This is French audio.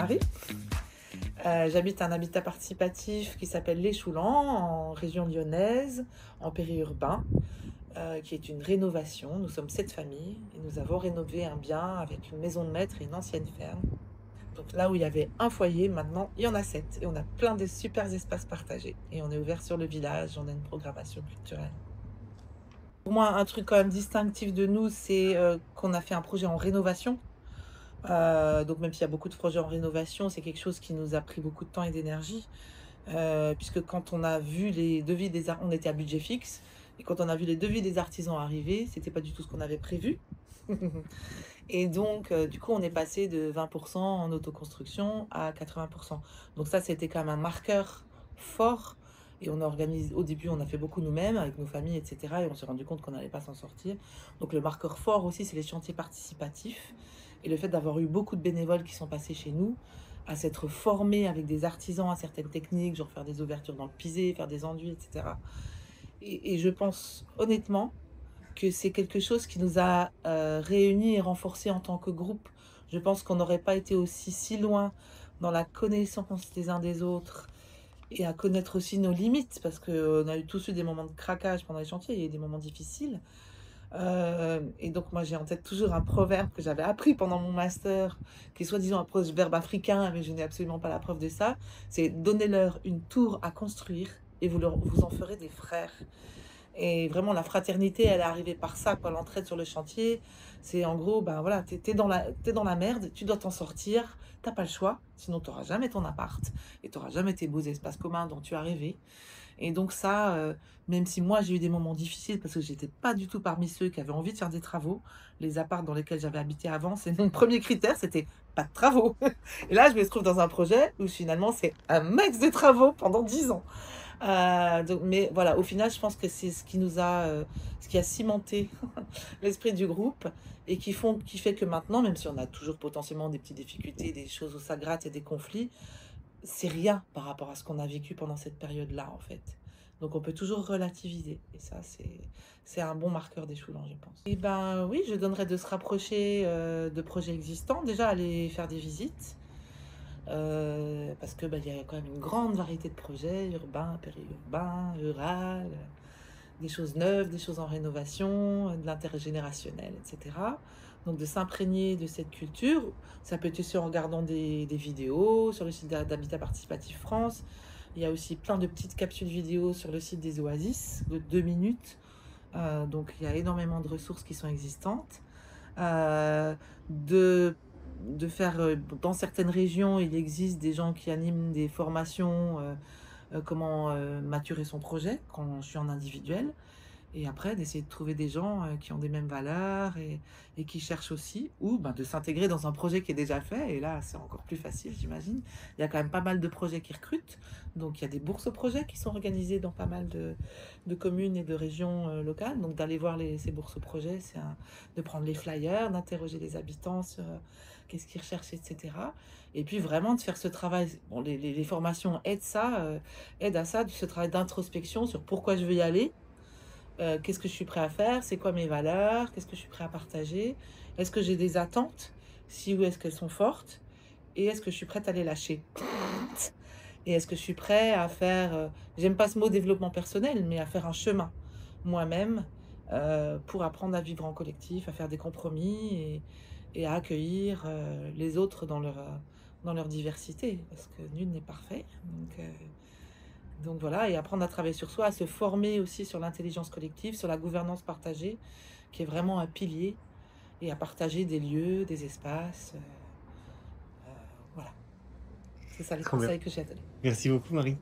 Marie. J'habite un habitat participatif qui s'appelle Les Choulans, en région lyonnaise, en périurbain, qui est une rénovation. Nous sommes 7 familles et nous avons rénové un bien avec une maison de maître et une ancienne ferme. Donc là où il y avait un foyer, maintenant il y en a 7 et on a plein de super espaces partagés. Et on est ouvert sur le village, on a une programmation culturelle. Pour moi, un truc quand même distinctif de nous, c'est qu'on a fait un projet en rénovation. Donc même s'il y a beaucoup de projets en rénovation, c'est quelque chose qui nous a pris beaucoup de temps et d'énergie. Puisque quand on a vu les devis on était à budget fixe, et quand on a vu les devis des artisans arriver, c'était pas du tout ce qu'on avait prévu. Et donc, du coup, on est passé de 20% en autoconstruction à 80%. Donc ça, c'était quand même un marqueur fort. Et on organise, au début, on a fait beaucoup nous-mêmes, avec nos familles, etc. Et on s'est rendu compte qu'on n'allait pas s'en sortir. Donc le marqueur fort aussi, c'est les chantiers participatifs. Et le fait d'avoir eu beaucoup de bénévoles qui sont passés chez nous, à s'être formés avec des artisans à certaines techniques, genre faire des ouvertures dans le pisé, faire des enduits, etc. Et je pense honnêtement que c'est quelque chose qui nous a réunis et renforcés en tant que groupe. Je pense qu'on n'aurait pas été aussi si loin dans la connaissance des uns des autres et à connaître aussi nos limites, parce qu'on a eu tous eu des moments de craquage pendant les chantiers, il y a eu des moments difficiles. Et donc moi j'ai en tête toujours un proverbe que j'avais appris pendant mon master, qui est soi-disant un proverbe africain, mais je n'ai absolument pas la preuve de ça. C'est: donnez-leur une tour à construire et vous en ferez des frères. Et vraiment, la fraternité, elle est arrivée par ça, quoi. L'entraide sur le chantier, c'est en gros, ben voilà, t'es dans la merde, tu dois t'en sortir, t'as pas le choix, sinon t'auras jamais ton appart et t'auras jamais tes beaux espaces communs dont tu as rêvé. Et donc ça, même si moi j'ai eu des moments difficiles parce que j'étais pas du tout parmi ceux qui avaient envie de faire des travaux, les apparts dans lesquels j'avais habité avant, c'est mon premier critère, c'était pas de travaux. Et là, je me trouve dans un projet où finalement c'est un max de travaux pendant 10 ans. Donc, mais voilà, au final, je pense que c'est ce qui a cimenté l'esprit du groupe et qui fait que maintenant, même si on a toujours potentiellement des petites difficultés, des choses où ça gratte et des conflits, c'est rien par rapport à ce qu'on a vécu pendant cette période-là, en fait. Donc on peut toujours relativiser. Et ça, c'est un bon marqueur d'échelon, je pense. Et ben oui, je donnerais de se rapprocher de projets existants. Déjà, aller faire des visites. Parce que il y a quand même une grande variété de projets, urbains, périurbains, rural, des choses neuves, des choses en rénovation, de l'intergénérationnel, etc. Donc de s'imprégner de cette culture, ça peut être aussi en regardant des vidéos sur le site d'Habitat Participatif France. Il y a aussi plein de petites capsules vidéo sur le site des Oasis de 2 minutes. Donc il y a énormément de ressources qui sont existantes. Euh, de faire, dans certaines régions, il existe des gens qui animent des formations, comment maturer son projet quand je suis en individuel. Et après, d'essayer de trouver des gens qui ont des mêmes valeurs et qui cherchent aussi, ou ben, de s'intégrer dans un projet qui est déjà fait. Et là, c'est encore plus facile, j'imagine. Il y a quand même pas mal de projets qui recrutent. Donc, il y a des bourses aux projets qui sont organisées dans pas mal de communes et de régions locales. Donc, d'aller voir ces bourses aux projets, de prendre les flyers, d'interroger les habitants sur qu'est-ce qu'ils recherchent, etc. Et puis, vraiment, de faire ce travail. Bon, les formations aident à ça, de ce travail d'introspection sur pourquoi je veux y aller. Qu'est-ce que je suis prêt à faire? C'est quoi mes valeurs? Qu'est-ce que je suis prêt à partager? Est-ce que j'ai des attentes? Si oui, est-ce qu'elles sont fortes? Et est-ce que je suis prête à les lâcher? Et est-ce que je suis prêt à faire, j'aime pas ce mot développement personnel, mais à faire un chemin moi-même pour apprendre à vivre en collectif, à faire des compromis et à accueillir les autres dans leur diversité, parce que nul n'est parfait. Donc voilà, et apprendre à travailler sur soi, à se former aussi sur l'intelligence collective, sur la gouvernance partagée, qui est vraiment un pilier, et à partager des lieux, des espaces. Voilà, c'est ça les Trop bien. conseils que j'ai à donner. Merci beaucoup, Marie.